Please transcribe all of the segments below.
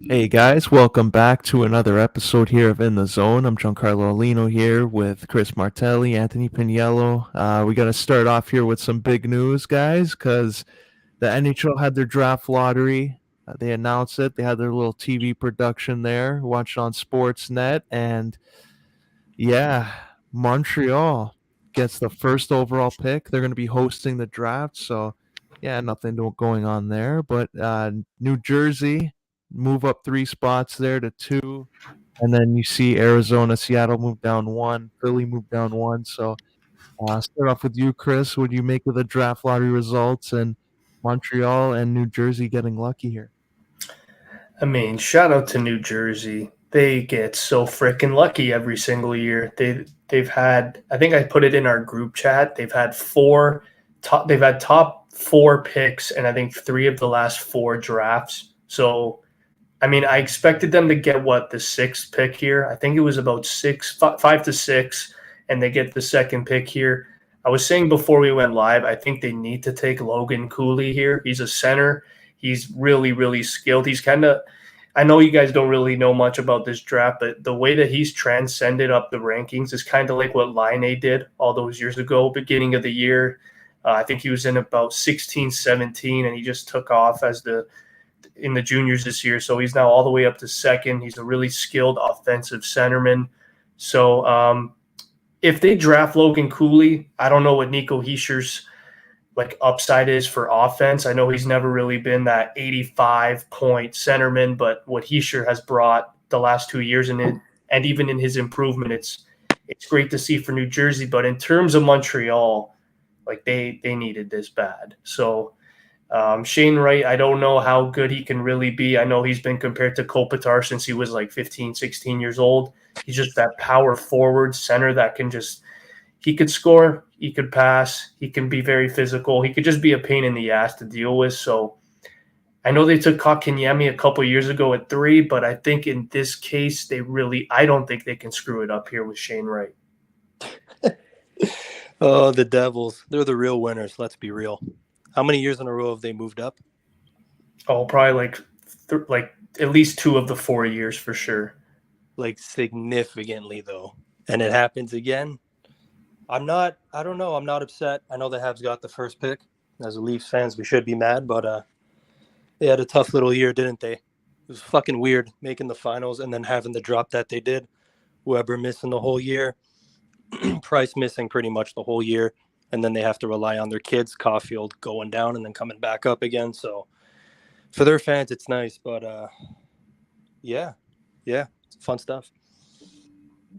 Hey guys, welcome back to another episode here of In the Zone. I'm Giancarlo Aulino here with Chris Martelli, Anthony Pagniello. We got to start off here with some big news, guys, because the NHL had their draft lottery. They announced it. They had their little TV production there, watched on Sportsnet, and yeah, Montreal gets the first overall pick. They're going to be hosting the draft, so yeah, nothing going on there. But New Jersey move up 3 spots there to 2, and then you see Arizona, Seattle move down 1, Philly move down 1. So start off with you, Chris. What do you make of the draft lottery results and Montreal and New Jersey getting lucky here? I mean, shout out to New Jersey. They get so freaking lucky every single year. They've had, I think I put it in our group chat. They've had top 4 picks, and I think 3 of the last 4 drafts. So I mean, I expected them to get the 6th pick here. I think it was about 5 to 6, and they get the 2nd pick here. I was saying before we went live, I think they need to take Logan Cooley here. He's a center. He's really, really skilled. He's kind of, I know you guys don't really know much about this draft, but the way that he's transcended up the rankings is kind of like what Line did all those years ago, beginning of the year. I think he was in about 16, 17, and he just took off in the juniors this year. So he's now all the way up to 2nd. He's a really skilled offensive centerman. So if they draft Logan Cooley, I don't know what Nico Heischer's upside is for offense. I know he's never really been that 85-point centerman, but what Heischer has brought the last 2 years and even in his improvement, it's great to see for New Jersey. But in terms of Montreal, they needed this bad. So Shane Wright, I don't know how good he can really be. I know he's been compared to Kopitar since he was 15, 16 years old. He's just that power forward center that he could score, he could pass, he can be very physical. He could just be a pain in the ass to deal with. So I know they took Kotkaniemi a couple years ago at 3, but I think in this case, I don't think they can screw it up here with Shane Wright. Oh, the Devils. They're the real winners. Let's be real. How many years in a row have they moved up? Oh, probably at least 2 of the 4 years for sure. Significantly, though. And it happens again. I don't know. I'm not upset. I know the Habs got the first pick. As Leafs fans, we should be mad, but they had a tough little year, didn't they? It was fucking weird making the finals and then having the drop that they did. Weber missing the whole year. Price missing pretty much the whole year. And then they have to rely on their kids, Caulfield going down and then coming back up again. So for their fans, it's nice. But yeah, it's fun stuff.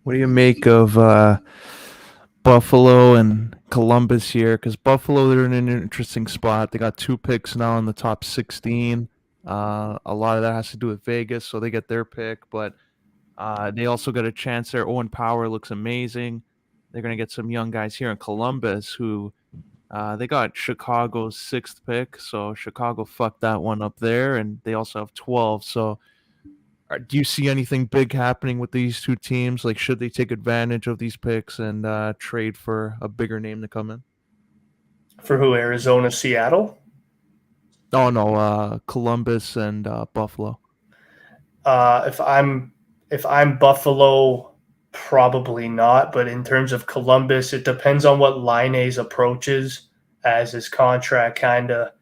What do you make of Buffalo and Columbus here? Because Buffalo, they're in an interesting spot. They got 2 picks now in the top 16. A lot of that has to do with Vegas, so they get their pick. But they also got a chance there. Owen Power looks amazing. They're going to get some young guys here in Columbus who they got Chicago's 6th pick. So Chicago fucked that one up there. And they also have 12. So do you see anything big happening with these 2 teams? Should they take advantage of these picks and trade for a bigger name to come in? For who? Arizona, Seattle? Oh, no, Columbus and Buffalo. If I'm Buffalo, probably not. But in terms of Columbus, it depends on what Laine's approach is as his contract kind of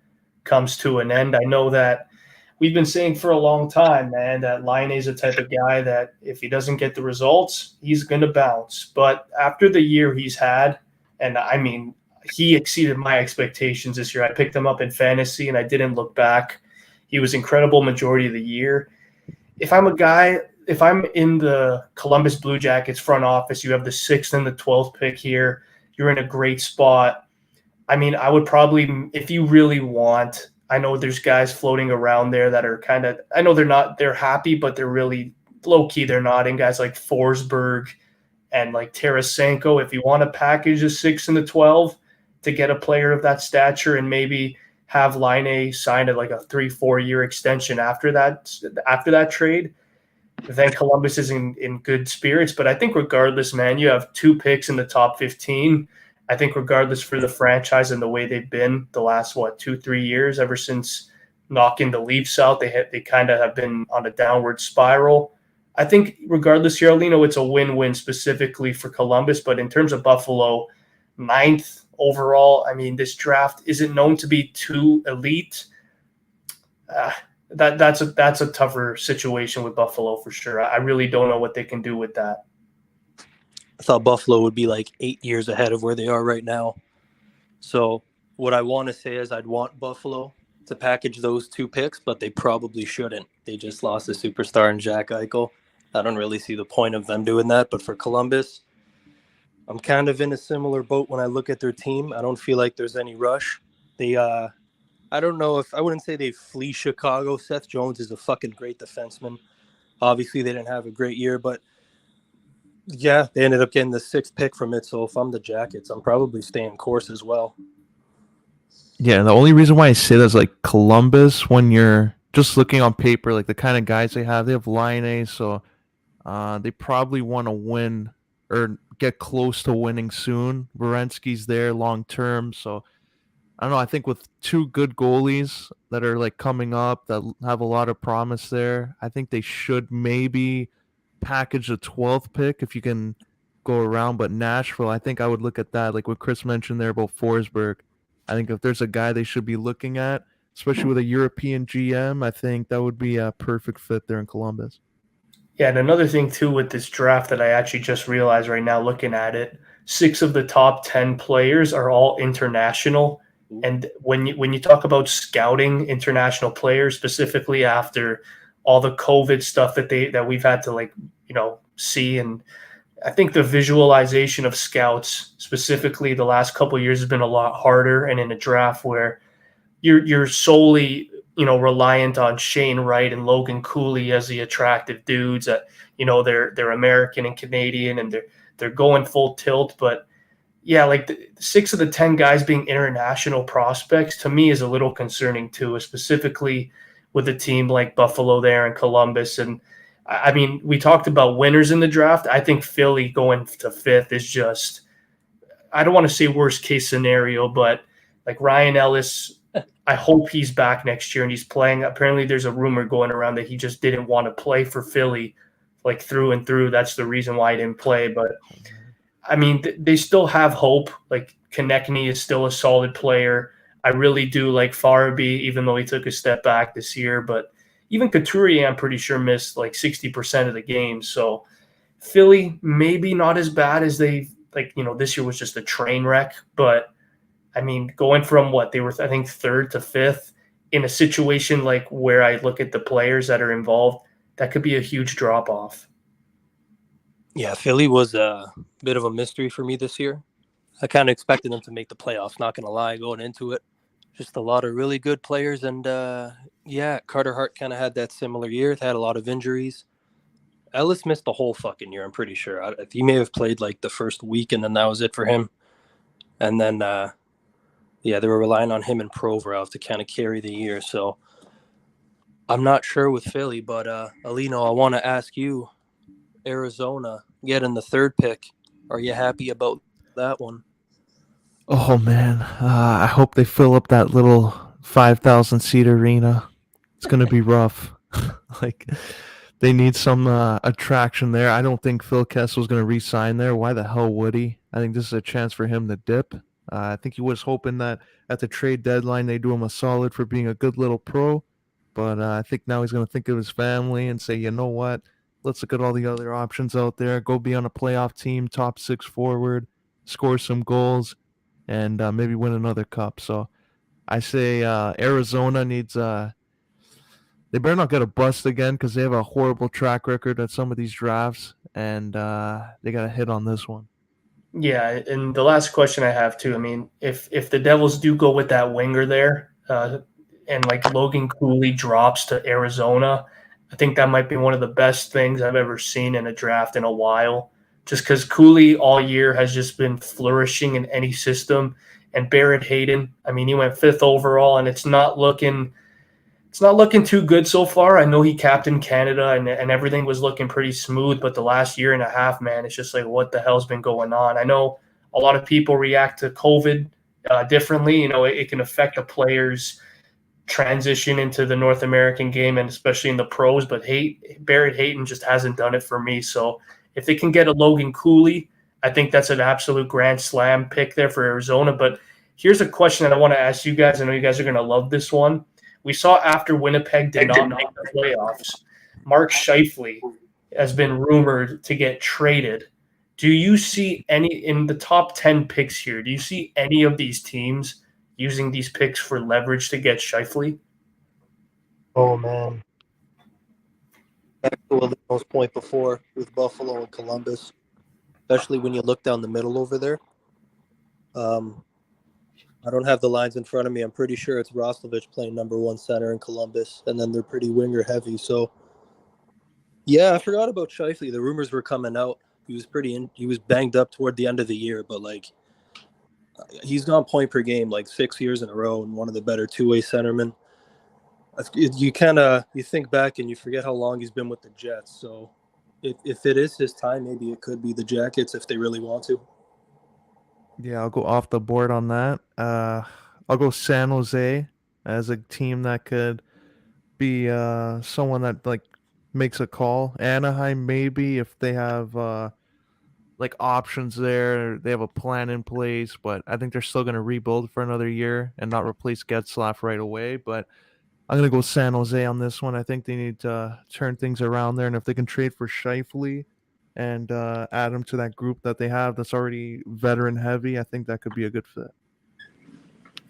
comes to an end. I know that we've been saying for a long time, man, that Laine is the type of guy that if he doesn't get the results, he's going to bounce. But after the year he's had, and I mean, he exceeded my expectations this year. I picked him up in fantasy, and I didn't look back. He was incredible majority of the year. If I'm in the Columbus Blue Jackets front office, you have the 6th and the 12th pick here. You're in a great spot. I mean, I would probably, if you really want – I know there's guys floating around there that are kind of – I know they're happy, but they're really low-key. They're not in guys like Forsberg and Tarasenko. If you want to package the 6 and the 12 to get a player of that stature and maybe have Laine sign a 3-4 year extension after that trade, then Columbus is in good spirits. But I think regardless, man, you have 2 picks in the top 15. I think regardless for the franchise and the way they've been the last, 2-3 years, ever since knocking the Leafs out. They kind of have been on a downward spiral. I think regardless here, Aulino, it's a win-win specifically for Columbus. But in terms of Buffalo, ninth overall, I mean, this draft isn't known to be too elite. That's a tougher situation with Buffalo for sure. I really don't know what they can do with that. I thought Buffalo would be like 8 years ahead of where they are right now. So what I want to say is I'd want Buffalo to package those 2 picks, but they probably shouldn't. They just lost a superstar in Jack Eichel. I don't really see the point of them doing that. But for Columbus, I'm kind of in a similar boat when I look at their team. I don't feel like there's any rush. I don't know if I wouldn't say they flee Chicago. Seth Jones is a fucking great defenseman. Obviously, they didn't have a great year, but yeah, they ended up getting the 6th pick from it. So if I'm the Jackets, I'm probably staying course as well. Yeah, the only reason why I say that is like Columbus, when you're just looking on paper, like the kind of guys they have Line, so they probably want to win or get close to winning soon. Werenski's there long term, so I don't know. I think with 2 good goalies that are like coming up that have a lot of promise there, I think they should maybe package a 12th pick if you can go around. But Nashville, I think I would look at that, like what Chris mentioned there about Forsberg. I think if there's a guy they should be looking at, especially with a European GM, I think that would be a perfect fit there in Columbus. Yeah, and another thing too with this draft that I actually just realized right now looking at it, 6 of the top 10 players are all international. And when you talk about scouting international players, specifically after all the COVID stuff that we've had to see, and I think the visualization of scouts specifically the last couple of years has been a lot harder. And in a draft where you're solely reliant on Shane Wright and Logan Cooley as the attractive dudes that they're American and Canadian and they're going full tilt, but yeah, like the 6 of the 10 guys being international prospects to me is a little concerning too, specifically with a team like Buffalo there and Columbus. And I mean, we talked about winners in the draft. I think Philly going to 5th is just, I don't want to say worst case scenario, but like Ryan Ellis, I hope he's back next year and he's playing. Apparently there's a rumor going around that he just didn't want to play for Philly like through and through. That's the reason why he didn't play. But I mean, they still have hope. Like Konechny is still a solid player. I really do like Farabee, even though he took a step back this year. But even Couturier, I'm pretty sure missed like 60% of the games. So Philly, maybe not as bad as this year was just a train wreck. But I mean, going from what they were, I think 3rd to 5th in a situation like where I look at the players that are involved, that could be a huge drop off. Yeah, Philly was a bit of a mystery for me this year. I kind of expected them to make the playoffs, not going to lie, going into it. Just a lot of really good players. And, Carter Hart kind of had that similar year. They had a lot of injuries. Ellis missed the whole fucking year, I'm pretty sure. He may have played like the first week, and then that was it for him. And then, they were relying on him and Provorov to kind of carry the year. So I'm not sure with Philly, but Aulino, I want to ask you, Arizona getting the 3rd pick. Are you happy about that one? Oh man, I hope they fill up that little 5,000 seat arena. It's gonna be rough. Like they need some attraction there. I don't think Phil Kessel's gonna re-sign there. Why the hell would he? I think this is a chance for him to dip. I think he was hoping that at the trade deadline they do him a solid for being a good little pro. But I think now he's gonna think of his family and say, you know what? Let's look at all the other options out there. Go be on a playoff team, top 6 forward, score some goals, and maybe win another cup. So I say Arizona needs they better not get a bust again because they have a horrible track record at some of these drafts, and they got to hit on this one. Yeah, and the last question I have too, I mean, if the Devils do go with that winger there and like Logan Cooley drops to Arizona, I think that might be one of the best things I've ever seen in a draft in a while. Just because Cooley all year has just been flourishing in any system. And Barrett Hayden, I mean, he went 5th overall, and it's not looking too good so far. I know he captained Canada, and everything was looking pretty smooth, but the last year and a half, man, it's just like, what the hell's been going on? I know a lot of people react to COVID differently. It can affect the players' transition into the North American game and especially in the pros, but Barrett Hayton just hasn't done it for me. So if they can get a Logan Cooley, I think that's an absolute grand slam pick there for Arizona. But here's a question that I want to ask you guys. I know you guys are going to love this one. We saw after Winnipeg did not make the playoffs, Mark Scheifele has been rumored to get traded. Do you see any in the top 10 picks here? Do you see any of these teams using these picks for leverage to get Scheifele? Oh, man. Back to Aulino's point before with Buffalo and Columbus, especially when you look down the middle over there. I don't have the lines in front of me. I'm pretty sure it's Roslovic playing number 1 center in Columbus, and then they're pretty winger heavy. So, yeah, I forgot about Scheifele. The rumors were coming out. He was banged up toward the end of the year, but he's gone point per game 6 years in a row and one of the better two-way centermen. You think back and you forget how long he's been with the Jets. So if it is his time, maybe it could be the Jackets if they really want to. Yeah, I'll go off the board on that. I'll go San Jose as a team that could be someone that makes a call. Anaheim maybe if they have options there. They have a plan in place, but I think they're still going to rebuild for another year and not replace Getzlaf right away. But I'm going to go San Jose on this one. I think they need to turn things around there, and if they can trade for Scheifele and add him to that group that they have that's already veteran heavy, I think that could be a good fit.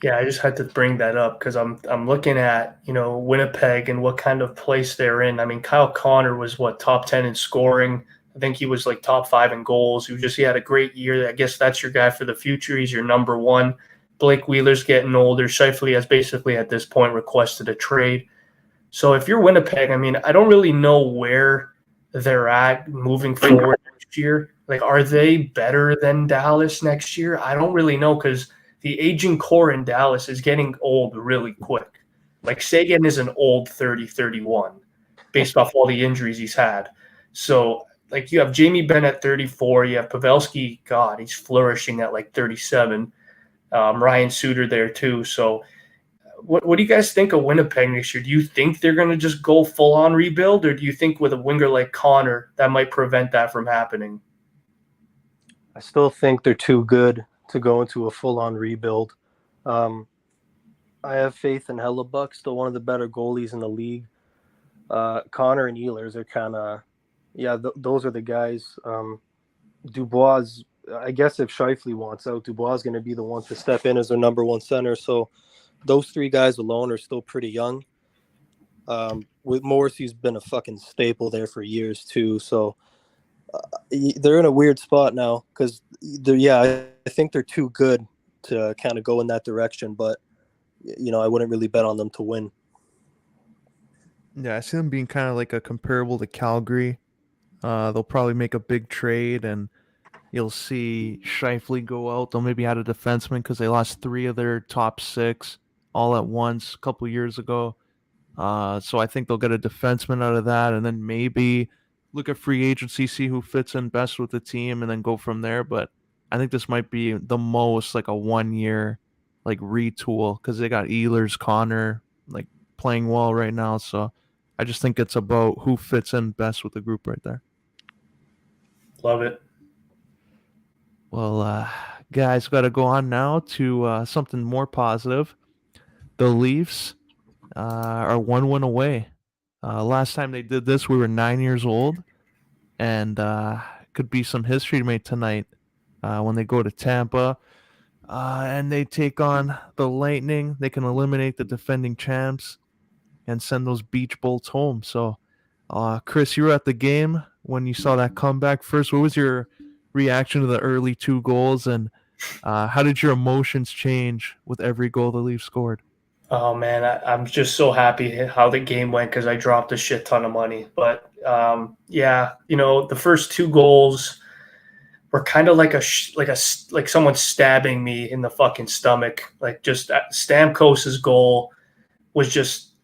Yeah, I just had to bring that up because I'm looking at, Winnipeg and what kind of place they're in. I mean, Kyle Connor was top 10 in scoring. I think he was top 5 in goals. He had a great year. I guess that's your guy for the future. He's your number 1. Blake Wheeler's getting older. Scheifele has basically at this point requested a trade. So if you're Winnipeg, I mean, I don't really know where they're at moving forward next year. Are they better than Dallas next year? I don't really know because the aging core in Dallas is getting old really quick. Sagan is an old 30, 31 based off all the injuries he's had. So you have Jamie Benn at 34. You have Pavelski. God, he's flourishing at 37. Ryan Suter there too. So what do you guys think of Winnipeg next year? Do you think they're going to just go full-on rebuild, or do you think with a winger like Connor that might prevent that from happening? I still think they're too good to go into a full-on rebuild. I have faith in Hellebuck, still one of the better goalies in the league. Connor and Ehlers are kind of, those are the guys. Dubois, I guess if Scheifele wants out, Dubois is going to be the one to step in as their number 1 center. So those 3 guys alone are still pretty young. With Morrissey's been a fucking staple there for years too. So they're in a weird spot now because I think they're too good to kind of go in that direction. But I wouldn't really bet on them to win. Yeah, I see them being kind of a comparable to Calgary. They'll probably make a big trade, and you'll see Scheifele go out. They'll maybe add a defenseman because they lost 3 of their top 6 all at once a couple years ago. So I think they'll get a defenseman out of that, and then maybe look at free agency, see who fits in best with the team, and then go from there. But I think this might be the most a 1-year retool because they got Ehlers, Connor playing well right now. So I just think it's about who fits in best with the group right there. Love it. Well, guys, got to go on now to something more positive. The Leafs are 1 win away. Last time they did this, we were 9 years old, and could be some history made tonight when they go to Tampa and they take on the Lightning. They can eliminate the defending champs and send those beach bolts home. So, Chris, you were at the game when you saw that comeback. First, what was your reaction to the early 2 goals, and how did your emotions change with every goal the Leafs scored? Oh, man, I'm just so happy how the game went because I dropped a shit ton of money. But, the first 2 goals were kind of like someone stabbing me in the fucking stomach. Just Stamkos's goal was just,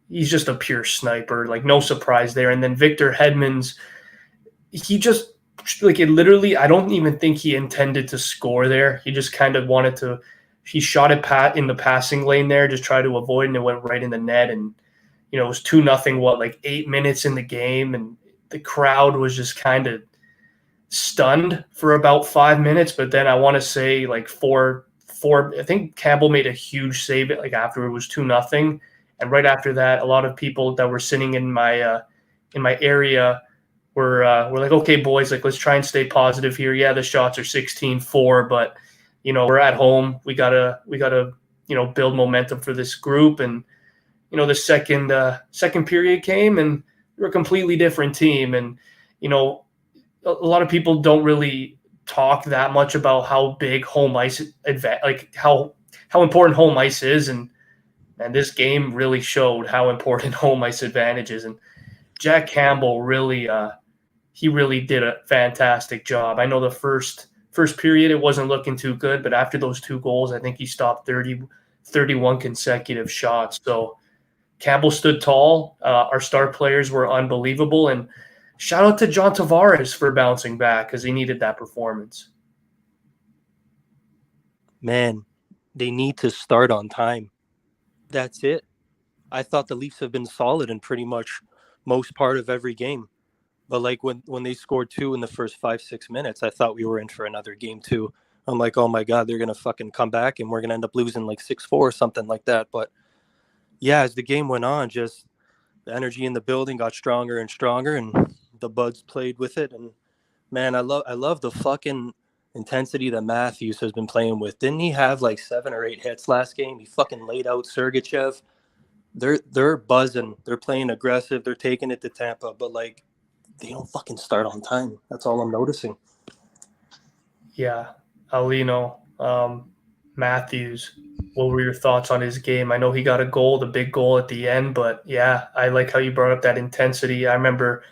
he's just a pure sniper. No surprise there. And then Victor Hedman's, he just, it literally, I don't even think he intended to score there. He just kind of wanted to he shot it in the passing lane there, just tried to avoid, and it went right in the net. And it was 2-0. Like 8 minutes in the game, and the crowd was just kind of stunned for about 5 minutes. But then I want to say like four. I think Campbell made a huge save like after it was 2-0, and right after that, a lot of people that were sitting in my area were like, okay, boys, like let's try and stay positive here. Yeah, the shots are 16-4, but we're at home. We gotta build momentum for this group. And the second period came, and we're a completely different team. And a lot of people don't really talk that much about how big home ice like how important home ice is, and this game really showed how important home ice advantage is. And Jack Campbell really he really did a fantastic job. I know the first period it wasn't looking too good, but after those 2 goals, I think he stopped 31 consecutive shots. So Campbell stood tall. Our star players were unbelievable, and shout out to John Tavares for bouncing back because he needed that performance. Man, they need to start on time. That's it. I thought the Leafs have been solid in pretty much most part of every game. But like when they scored 2 in the first 5-6 minutes, I thought we were in for another game too. I'm like, oh my God, they're going to fucking come back and we're going to end up losing like 6-4 or something like that. But yeah, as the game went on, just the energy in the building got stronger and stronger, and the Buds played with it. And man, I love the fucking intensity that Matthews has been playing with. Didn't he have like 7 or 8 hits last game? He fucking laid out Sergachev. They're buzzing. They're playing aggressive. They're taking it to Tampa, but like they don't fucking start on time. That's all I'm noticing. Yeah, Aulino, Matthews. What were your thoughts on his game? I know he got a goal, the big goal at the end, but yeah, I like how you brought up that intensity. I remember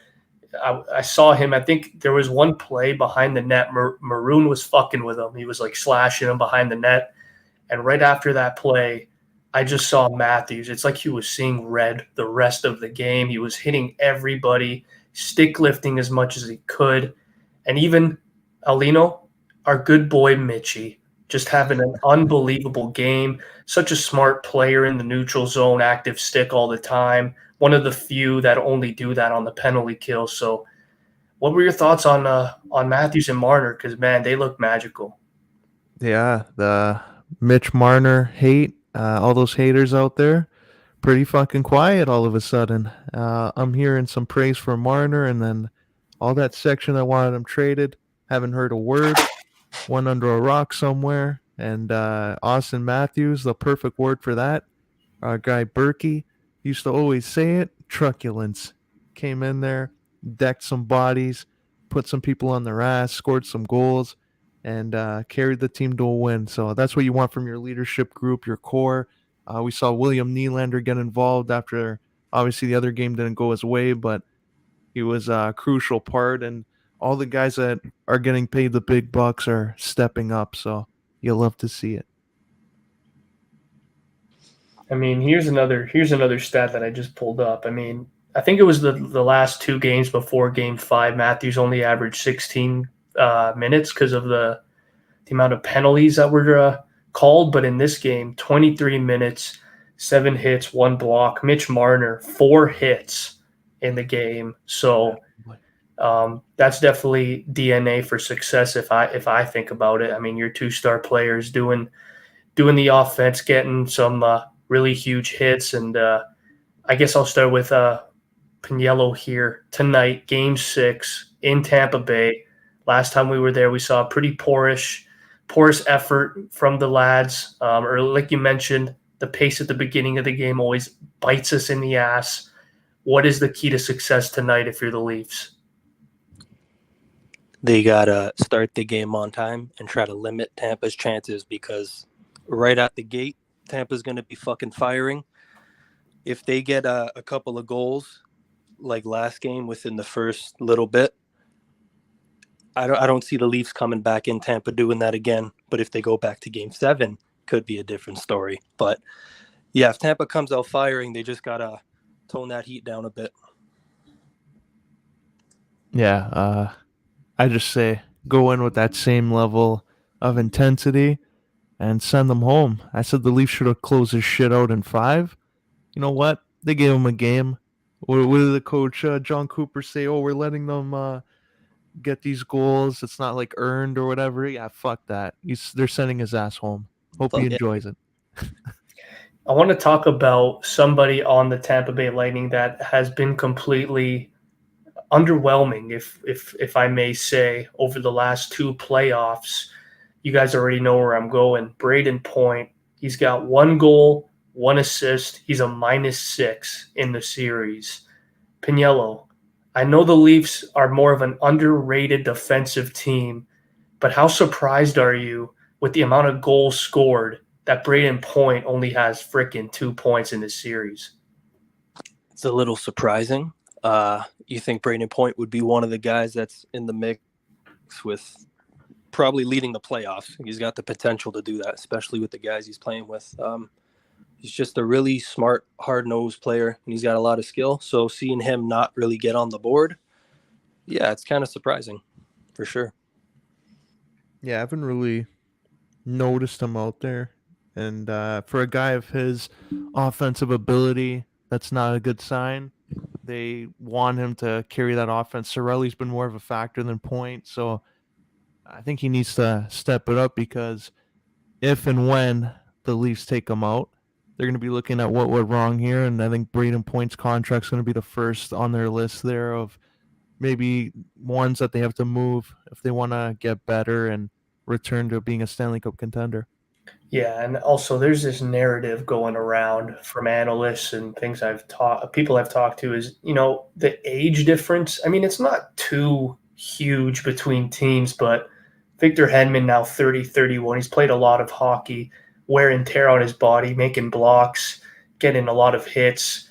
I saw him. I think there was one play behind the net. Maroon was fucking with him. He was like slashing him behind the net. And right after that play, I just saw Matthews. It's like he was seeing red the rest of the game. He was hitting everybody, stick lifting as much as he could. And even Aulino, our good boy Mitchie, just having an unbelievable game. Such a smart player in the neutral zone, active stick all the time. One of the few that only do that on the penalty kill. So what were your thoughts on Matthews and Marner? Because, man, they look magical. Yeah, the Mitch Marner hate, all those haters out there, pretty fucking quiet all of a sudden. I'm hearing some praise for Marner, and then all that section that wanted him traded, haven't heard a word. One under a rock somewhere. And Austin Matthews, the perfect word for that. Our guy Berkey used to always say it, truculence. Came in there, decked some bodies, put some people on their ass, scored some goals, and carried the team to a win. So that's what you want from your leadership group, your core. We saw William Nylander get involved after, obviously, the other game didn't go his way, but he was a crucial part. And all the guys that are getting paid the big bucks are stepping up. So you'll love to see it. I mean, here's another stat that I just pulled up. I mean, I think it was the last 2 games before Game 5. Matthews only averaged 16 minutes because of the amount of penalties that were called. But in this game, 23 minutes, 7 hits, 1 block. Mitch Marner, 4 hits in the game. So that's definitely DNA for success if I think about it. I mean, your 2-star players doing the offense, getting some really huge hits. And I guess I'll start with Pagniello here tonight, Game 6 in Tampa Bay. Last time we were there, we saw a pretty porous effort from the lads. Or like you mentioned, the pace at the beginning of the game always bites us in the ass. What is the key to success tonight if you're the Leafs? They got to start the game on time and try to limit Tampa's chances, because right at the gate, Tampa's going to be fucking firing. If they get a couple of goals like last game within the first little bit, I don't see the Leafs coming back in Tampa doing that again. But if they go back to Game 7, could be a different story. But yeah, if Tampa comes out firing, they just got to tone that heat down a bit. Yeah, I just say go in with that same level of intensity. and send them home. I said the Leafs should have closed this shit out in 5. You know what? They gave them a game. What did the coach, John Cooper, say? Oh, we're letting them get these goals. It's not like earned or whatever. Yeah, fuck that. They're sending his ass home. Hope he Fuck yeah. enjoys it. I want to talk about somebody on the Tampa Bay Lightning that has been completely underwhelming, if I may say, over the last 2 playoffs. You guys already know where I'm going. Braden Point. He's got 1 goal, 1 assist. He's a -6 in the series. Pagniello. I know the Leafs are more of an underrated defensive team, but how surprised are you with the amount of goals scored that Braden Point only has freaking 2 points in this series? It's a little surprising. You think Braden Point would be one of the guys that's in the mix with probably leading the playoffs. He's got the potential to do that, especially with the guys he's playing with. He's just a really smart, hard-nosed player, and he's got a lot of skill. So seeing him not really get on the board, yeah, it's kind of surprising, for sure. Yeah, I haven't really noticed him out there. And for a guy of his offensive ability, that's not a good sign. They want him to carry that offense. Sorelli's been more of a factor than Point, so I think he needs to step it up, because if and when the Leafs take him out, they're going to be looking at what went wrong here, and I think Braden Point's contract's going to be the first on their list there of maybe ones that they have to move if they want to get better and return to being a Stanley Cup contender. Yeah, and also there's this narrative going around from analysts and things people I've talked to is, the age difference. I mean, it's not too huge between teams, but Victor Hedman now 30, 31. He's played a lot of hockey, wear and tear on his body, making blocks, getting a lot of hits.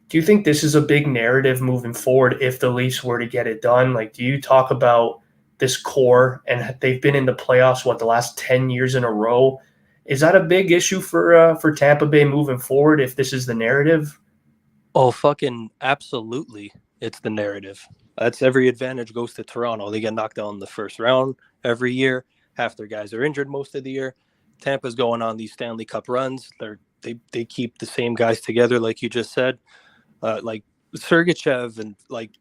Do you think this is a big narrative moving forward if the Leafs were to get it done? Like, do you talk about this core, and they've been in the playoffs, the last 10 years in a row? Is that a big issue for Tampa Bay moving forward if this is the narrative? Oh, fucking absolutely. It's the narrative. That's every advantage goes to Toronto. They get knocked out in the first round every year. Half their guys are injured most of the year. Tampa's going on these Stanley Cup runs. They keep the same guys together, like you just said. Like Sergachev and like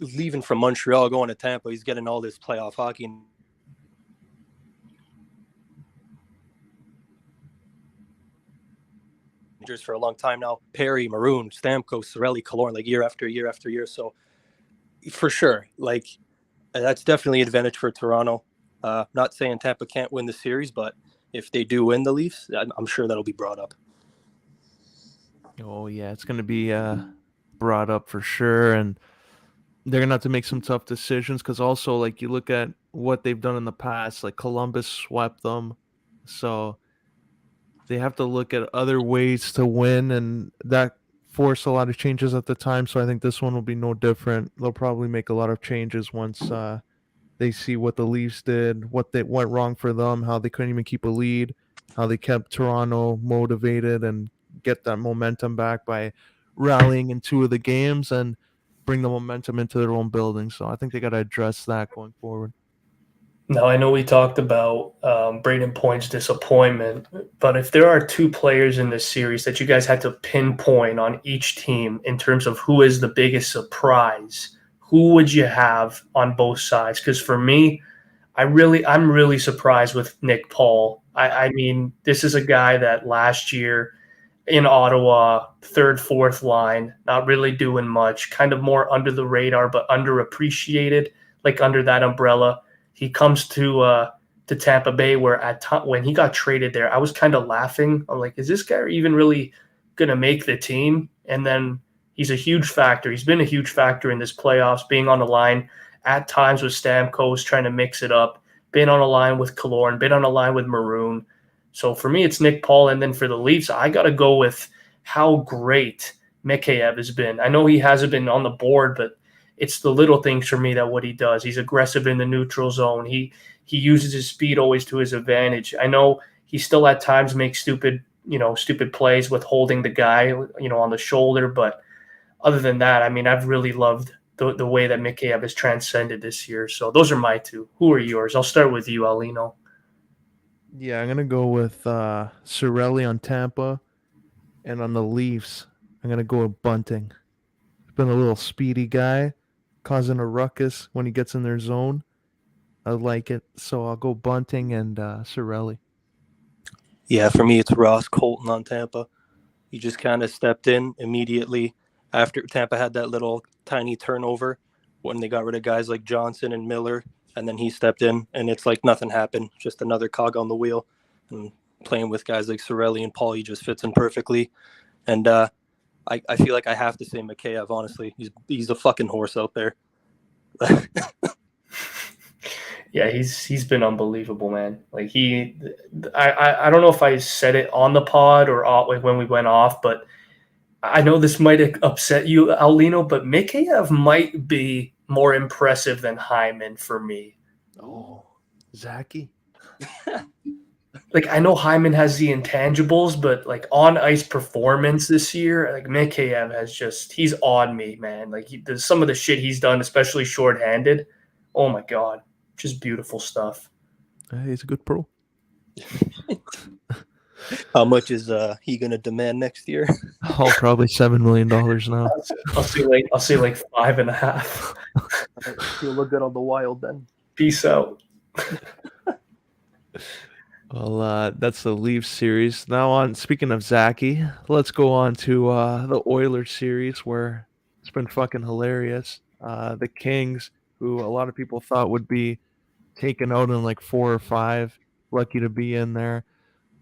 leaving from Montreal, going to Tampa, he's getting all this playoff hockey. For a long time now. Perry, Maroon, Stamkos, Sorelli, Killorn, like year after year after year. So for sure, like that's definitely an advantage for Toronto. Not saying Tampa can't win the series, but if they do win the Leafs, I'm sure that'll be brought up. Oh yeah, it's going to be brought up for sure, and they're going to have to make some tough decisions, because also, like, you look at what they've done in the past, like Columbus swept them, so they have to look at other ways to win, and that forced a lot of changes at the time. So I think this one will be no different. They'll probably make a lot of changes once they see what the Leafs did, what they went wrong for them, how they couldn't even keep a lead, how they kept Toronto motivated and get that momentum back by rallying in 2 of the games and bring the momentum into their own building. So I think they got to address that going forward. Now, I know we talked about Braden Point's disappointment, but if there are 2 players in this series that you guys had to pinpoint on each team in terms of who is the biggest surprise, who would you have on both sides? Because for me, I'm really surprised with Nick Paul. I mean, this is a guy that last year in Ottawa, 3rd, 4th line, not really doing much, kind of more under the radar, but underappreciated, like under that umbrella. He comes to Tampa Bay, where when he got traded there, I was kind of laughing. I'm like, is this guy even really going to make the team? And then he's a huge factor. He's been a huge factor in this playoffs, being on the line at times with Stamkos, trying to mix it up, been on a line with Killorn, been on a line with Maroon. So for me, it's Nick Paul. And then for the Leafs, I got to go with how great Mikheyev has been. I know he hasn't been on the board, but it's the little things for me that what he does. He's aggressive in the neutral zone. He uses his speed always to his advantage. I know he still at times makes stupid plays with holding the guy, on the shoulder. But other than that, I mean, I've really loved the way that Mikheyev has transcended this year. So those are my 2. Who are yours? I'll start with you, Aulino. Yeah, I'm gonna go with Cirelli on Tampa, and on the Leafs, I'm gonna go with Bunting. He's been a little speedy guy, causing a ruckus when he gets in their zone. I like it, so I'll go Bunting and Cirelli. Yeah, for me, it's Ross Colton on Tampa. He just kind of stepped in immediately after Tampa had that little tiny turnover when they got rid of guys like Johnson and Miller, and then he stepped in, and it's like nothing happened, just another cog on the wheel. And playing with guys like Sorelli and Paul, he just fits in perfectly. And I feel like I have to say Mikheyev, honestly. He's a fucking horse out there. Yeah, he's been unbelievable, man. Like I don't know if I said it on the pod or off, like when we went off, but I know this might upset you, Aulino, but Mikheyev might be more impressive than Hyman for me. Oh, Zachy. Like I know Hyman has the intangibles, but like on ice performance this year, like Mikheyev has he's on me, man. Like some of the shit he's done, especially shorthanded. Oh my god, just beautiful stuff. He's a good pro. How much is he gonna demand next year? Oh, probably $7 million now. I'll say like 5.5. He'll look good on the Wild then. Peace out. Well, that's the Leafs series. Now on, speaking of Zachy, let's go on to the Oilers series where it's been fucking hilarious. The Kings, who a lot of people thought would be taken out in like 4 or 5, lucky to be in there.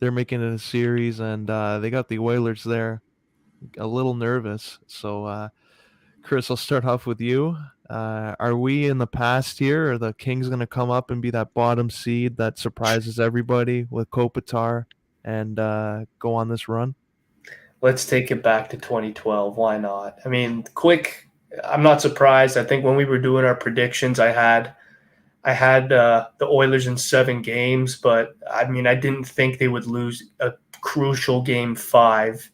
They're making it a series, and they got the Oilers there. A little nervous. So, Chris, I'll start off with you. Are we in the past here? Are the Kings going to come up and be that bottom seed that surprises everybody with Kopitar and go on this run? Let's take it back to 2012. Why not? I mean, quick. I'm not surprised. I think when we were doing our predictions, I had the Oilers in 7 games, but I mean, I didn't think they would lose a crucial game 5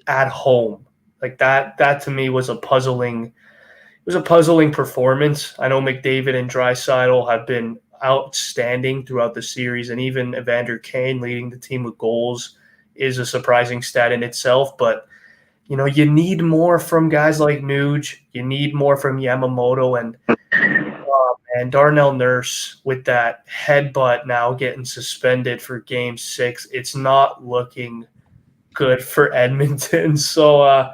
at home. Like that to me was a puzzling performance. I know McDavid and Draisaitl have been outstanding throughout the series, and even Evander Kane leading the team with goals is a surprising stat in itself. But you need more from guys like Nuge. You need more from Yamamoto and Darnell Nurse with that headbutt now getting suspended for Game 6. It's not looking good for Edmonton. So,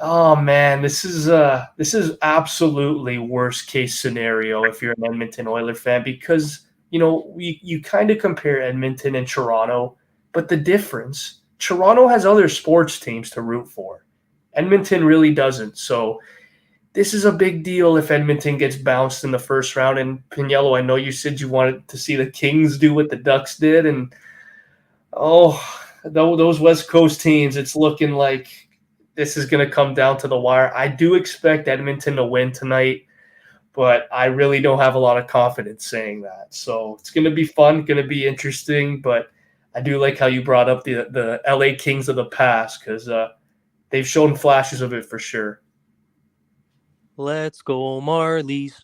oh man, this is absolutely worst case scenario if you're an Edmonton Oilers fan because you kind of compare Edmonton and Toronto, but the difference Toronto has other sports teams to root for. Edmonton really doesn't. So this is a big deal if Edmonton gets bounced in the first round. And Pagniello, I know you said you wanted to see the Kings do what the Ducks did, and those West Coast teams, it's looking like this is going to come down to the wire. I do expect Edmonton to win tonight, but I really don't have a lot of confidence saying that. So it's going to be fun, going to be interesting, but I do like how you brought up the LA Kings of the past because they've shown flashes of it for sure. Let's go, Marlies.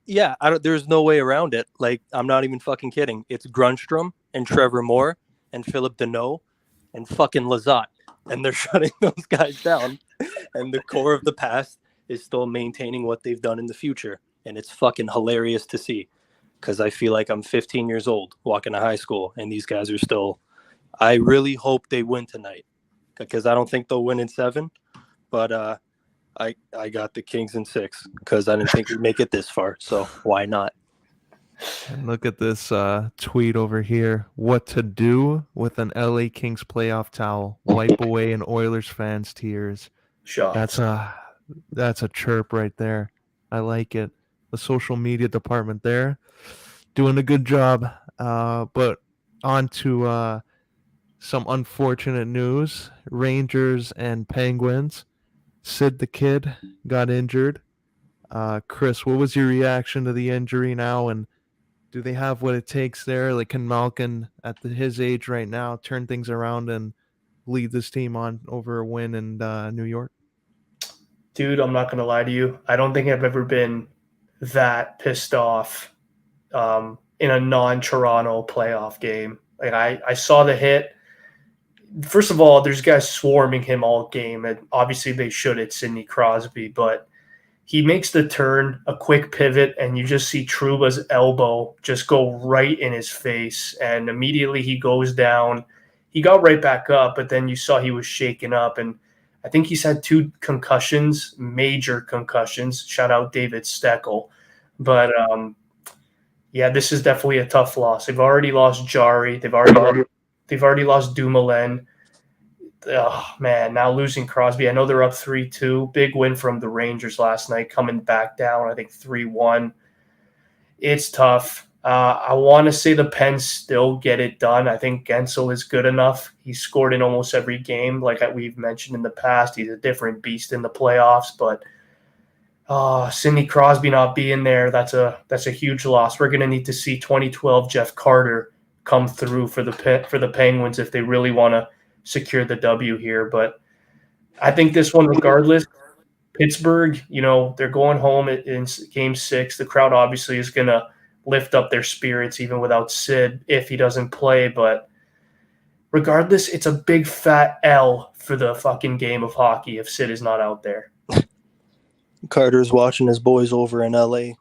Yeah, there's no way around it. Like, I'm not even fucking kidding. It's Grunstrom and Trevor Moore and Philip Deneau and fucking Lazat. And they're shutting those guys down. And the core of the past is still maintaining what they've done in the future. And it's fucking hilarious to see. Because I feel like I'm 15 years old walking to high school. And these guys are still... I really hope they win tonight. Because I don't think they'll win in 7. But I got the Kings in 6 because I didn't think we'd make it this far. So why not? And look at this tweet over here. What to do with an LA Kings playoff towel? Wipe away an Oilers fans' tears. Shots. That's a chirp right there. I like it. The social media department there doing a good job. But on to some unfortunate news. Rangers and Penguins. Sid the Kid got injured. Chris, what was your reaction to the injury now? And do they have what it takes there? Like, can Malkin, at his age right now, turn things around and lead this team on over a win in New York? Dude, I'm not going to lie to you. I don't think I've ever been that pissed off in a non-Toronto playoff game. Like I saw the hit. First of all, there's guys swarming him all game, and obviously they should at Sidney Crosby, but he makes the turn, a quick pivot, and you just see Trouba's elbow just go right in his face, and immediately he goes down. He got right back up, but then you saw he was shaken up, and I think he's had 2 concussions, major concussions. Shout out David Steckel. But yeah, this is definitely a tough loss. They've already lost Jari. They've already lost Dumoulin. Oh, man, now losing Crosby. I know they're up 3-2. Big win from the Rangers last night, coming back down, I think 3-1. It's tough. I want to say the Pens still get it done. I think Gensel is good enough. He's scored in almost every game, like we've mentioned in the past. He's a different beast in the playoffs, but Sidney Crosby not being there, that's a huge loss. We're going to need to see 2012 Jeff Carter come through for the Penguins if they really want to secure the W here. But I think this one, regardless, Pittsburgh, they're going home in Game 6. The crowd obviously is going to lift up their spirits even without Sid if he doesn't play. But regardless, it's a big fat L for the fucking game of hockey if Sid is not out there. Carter's watching his boys over in LA.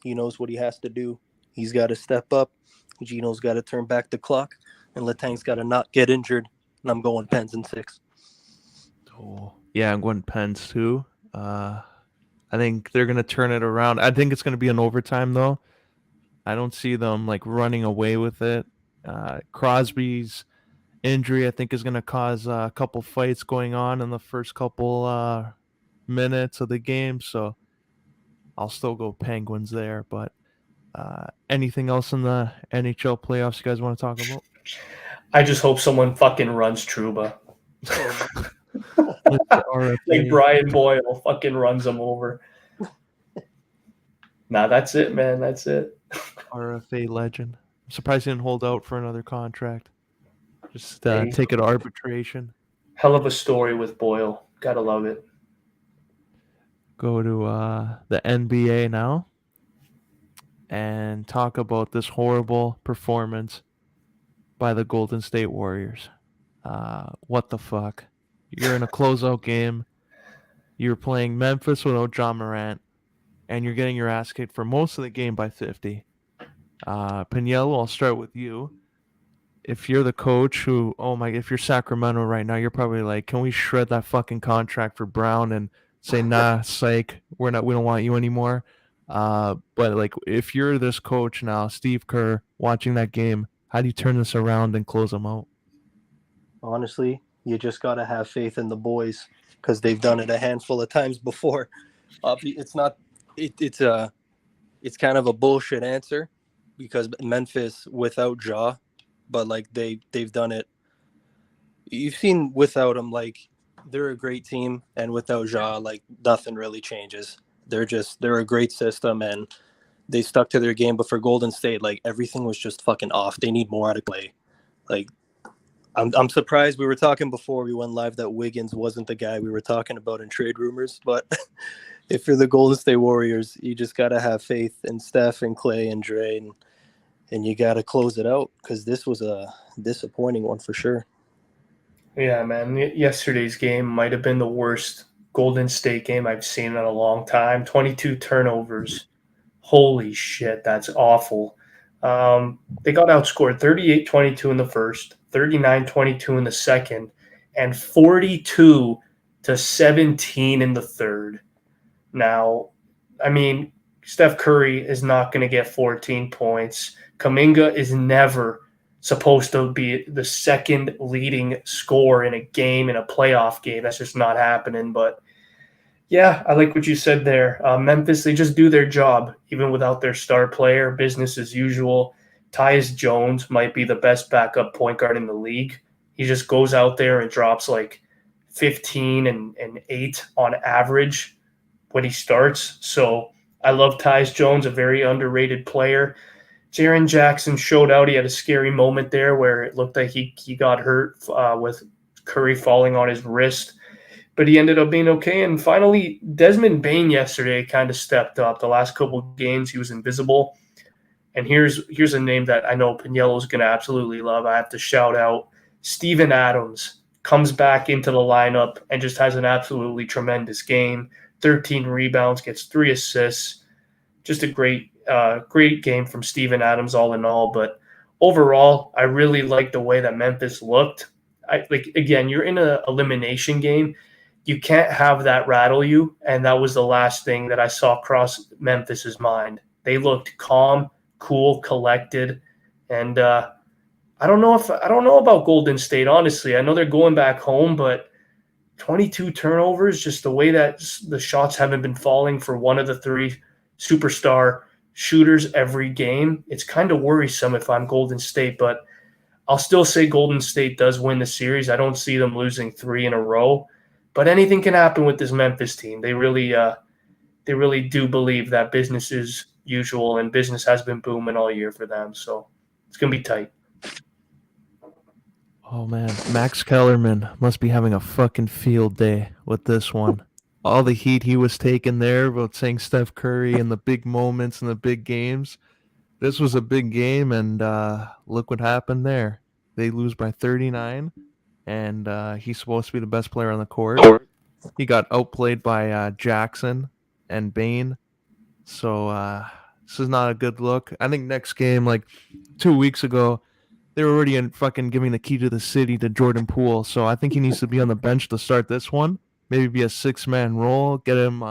He knows what he has to do. He's got to step up. Gino's got to turn back the clock. And Letang's got to not get injured. And I'm going Pens in 6. Oh, yeah, I'm going Pens too. I think they're going to turn it around. I think it's going to be an overtime, though. I don't see them running away with it. Crosby's injury, I think, is going to cause a couple fights going on in the first couple minutes of the game. So I'll still go Penguins there. But anything else in the NHL playoffs you guys want to talk about? I just hope someone fucking runs Trouba. Like Brian Boyle fucking runs him over. Nah, that's it, man. That's it. RFA legend. I'm surprised he didn't hold out for another contract. Just take it to arbitration. Hell of a story with Boyle. Gotta love it. Go to the NBA now and talk about this horrible performance by the Golden State Warriors. What the fuck? You're in a closeout game. You're playing Memphis without John Morant, and you're getting your ass kicked for most of the game by 50. Pagniello, I'll start with you. If you're the coach if you're Sacramento right now, you're probably like, can we shred that fucking contract for Brown and say, nah, psych, we don't want you anymore. But if you're this coach now, Steve Kerr, watching that game, how do you turn this around and close them out? Honestly, you just got to have faith in the boys because they've done it a handful of times before. It's kind of a bullshit answer because Memphis without Ja, but they've done it. You've seen without them, they're a great team, and without Ja, nothing really changes. They're a great system, and they stuck to their game. But for Golden State, everything was just fucking off. They need more out of play. I'm surprised. We were talking before we went live that Wiggins wasn't the guy we were talking about in trade rumors. But if you're the Golden State Warriors, you just got to have faith in Steph and Clay and Dre, and you got to close it out because this was a disappointing one for sure. Yeah, man. Yesterday's game might have been the worst Golden State game I've seen in a long time. 22 turnovers. Holy shit, that's awful. They got outscored 38-22 in the first, 39-22 in the second, and 42-17 in the third. Now, I mean, Steph Curry is not going to get 14 points. Kuminga is never supposed to be the second leading scorer in a game, in a playoff game. That's just not happening. But yeah, I like what you said there. Memphis, they just do their job, even without their star player. Business as usual. Tyus Jones might be the best backup point guard in the league. He just goes out there and drops 15 and 8 on average when he starts. So I love Tyus Jones, a very underrated player. Jaren Jackson showed out. He had a scary moment there where it looked like he got hurt with Curry falling on his wrist. but he ended up being okay. And finally, Desmond Bain yesterday kind of stepped up. The last couple of games, he was invisible. And here's a name that I know Pagniello is going to absolutely love. I have to shout out Steven Adams. Comes back into the lineup and just has an absolutely tremendous game. 13 rebounds, gets 3 assists. Just a great game from Steven Adams all in all. But overall, I really like the way that Memphis looked. Again, you're in an elimination game. You can't have that rattle you, and that was the last thing that I saw cross Memphis's mind. They looked calm, cool, collected, and I don't know about Golden State, honestly. I know they're going back home, but 22 turnovers, just the way that the shots haven't been falling for one of the 3 superstar shooters every game. It's kind of worrisome if I'm Golden State, but I'll still say Golden State does win the series. I don't see them losing 3 in a row, but anything can happen with this Memphis team. They really do believe that business is usual, and business has been booming all year for them. So it's going to be tight. Oh man, Max Kellerman must be having a fucking field day with this one. All the heat he was taking there about saying Steph Curry and the big moments and the big games. This was a big game, and look what happened there. They lose by 39, and he's supposed to be the best player on the court. He got outplayed by Jackson and Bain. So this is not a good look. I think next game, like 2 weeks ago, they were already fucking giving the key to the city to Jordan Poole. So I think he needs to be on the bench to start this one. Maybe be a 6-man role, get him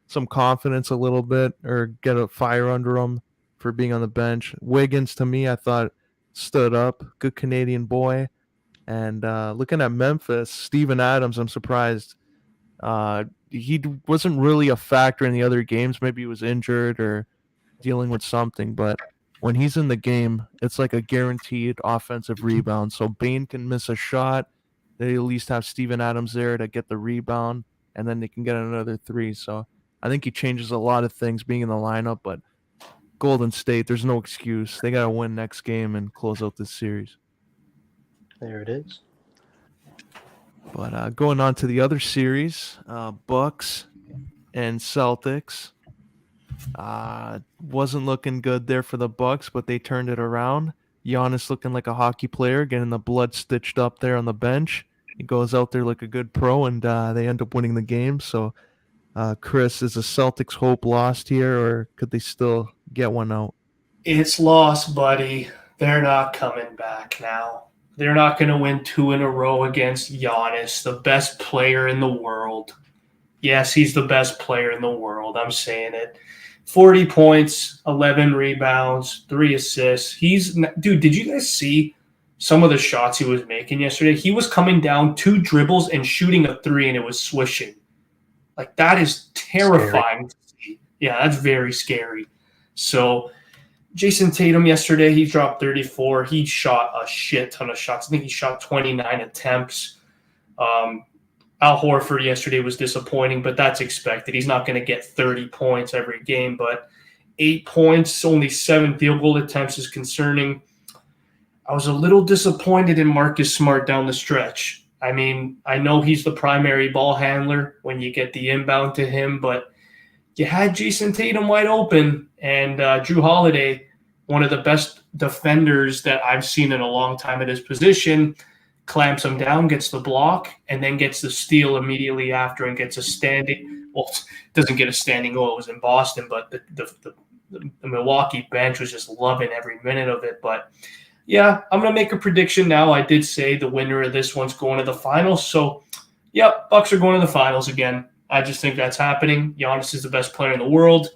some confidence a little bit, or get a fire under him for being on the bench. Wiggins, to me, I thought stood up. Good Canadian boy. And looking at Memphis, Steven Adams, I'm surprised. He wasn't really a factor in the other games. Maybe he was injured or dealing with something, but when he's in the game, it's like a guaranteed offensive rebound. So Bain can miss a shot. They at least have Steven Adams there to get the rebound, and then they can get another 3. So I think he changes a lot of things being in the lineup, but Golden State, there's no excuse. They got to win next game and close out this series. There it is. But going on to the other series, Bucks and Celtics. Wasn't looking good there for the Bucks, but they turned it around. Giannis looking like a hockey player, getting the blood stitched up there on the bench. He goes out there like a good pro, and they end up winning the game. So, Chris, is the Celtics' hope lost here, or could they still get one out? It's lost, buddy. They're not coming back now. They're not going to win 2 in a row against Giannis, the best player in the world. Yes, he's the best player in the world. I'm saying it. 40 points, 11 rebounds, 3 assists. Dude, did you guys see some of the shots he was making yesterday? He was coming down 2 dribbles and shooting a 3, and it was swishing. Like, that is terrifying to see. Yeah, that's very scary. So, Jason Tatum yesterday, he dropped 34. He shot a shit ton of shots. I think he shot 29 attempts. Al Horford yesterday was disappointing, but that's expected. He's not going to get 30 points every game, but 8 points, only 7 field goal attempts is concerning. I was a little disappointed in Marcus Smart down the stretch. I mean, I know he's the primary ball handler when you get the inbound to him, but you had Jason Tatum wide open, and Jrue Holiday, one of the best defenders that I've seen in a long time at his position, clamps him down, gets the block, and then gets the steal immediately after and gets a standing – well, doesn't get a standing goal. It was in Boston, but the Milwaukee bench was just loving every minute of it. But, yeah, I'm going to make a prediction now. I did say the winner of this one's going to the finals. So, yeah, Bucks are going to the finals again. I just think that's happening. Giannis is the best player in the world.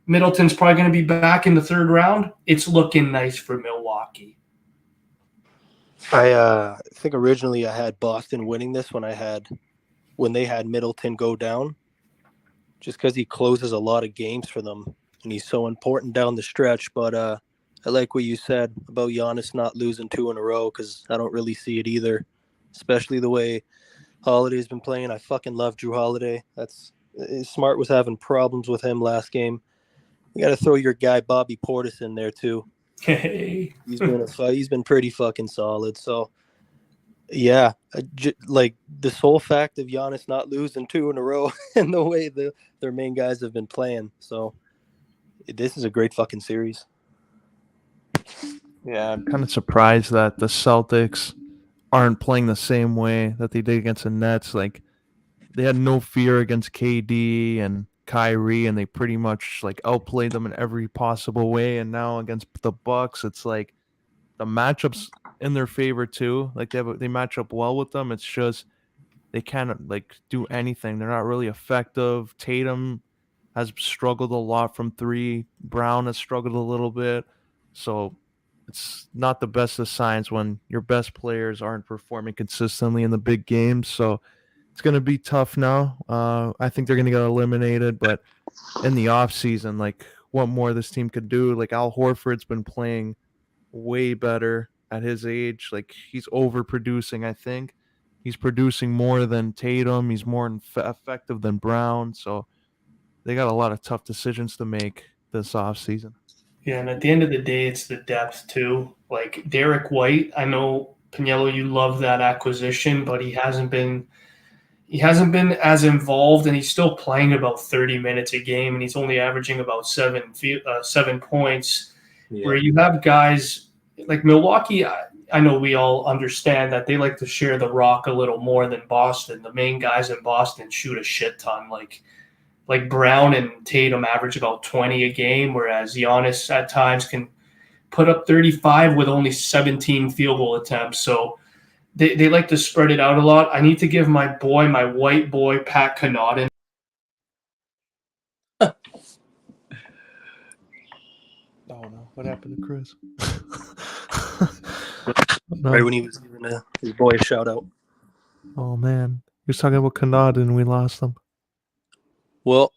Middleton's probably going to be back in the 3rd round. It's looking nice for Milwaukee. I think originally I had Boston winning this when they had Middleton go down, just because he closes a lot of games for them and he's so important down the stretch. But I like what you said about Giannis not losing 2 in a row, because I don't really see it either, especially the way Holiday's been playing. I fucking love Jrue Holiday. Smart was having problems with him last game. You got to throw your guy Bobby Portis in there too. Hey, He's been pretty fucking solid. So Yeah, like the sole fact of Giannis not losing 2 in a row and the way their main guys have been playing. So this is a great fucking series. Yeah, I'm kind of surprised that the Celtics aren't playing the same way that they did against the Nets. Like they had no fear against KD and Kyrie, and they pretty much like outplayed them in every possible way. And now against the Bucks, it's like the matchups in their favor too. Like they match up well with them. It's just they can't like do anything. They're not really effective. Tatum has struggled a lot from three. Brown has struggled a little bit. So it's not the best of signs when your best players aren't performing consistently in the big games. So it's going to be tough now. I think they're going to get eliminated, but in the off season, like what more this team could do. Like Al Horford's been playing way better at his age. Like he's overproducing, I think. He's producing more than Tatum. He's more effective than Brown. So they got a lot of tough decisions to make this offseason. Yeah, and at the end of the day, it's the depth too. Like Derek White, I know Pagniello, you love that acquisition, but he hasn't been as involved, and he's still playing about 30 minutes a game, and he's only averaging about 7 points. Yeah. Where you have guys like Milwaukee, I know we all understand that they like to share the rock a little more than Boston. The main guys in Boston shoot a shit ton. Like Brown and Tatum average about 20 a game, whereas Giannis at times can put up 35 with only 17 field goal attempts. So they like to spread it out a lot. I need to give my white boy, Pat Connaughton. Oh no! What happened to Chris? No. Right when he was giving his boy a shout out. Oh man, he was talking about Connaughton and we lost him. Well,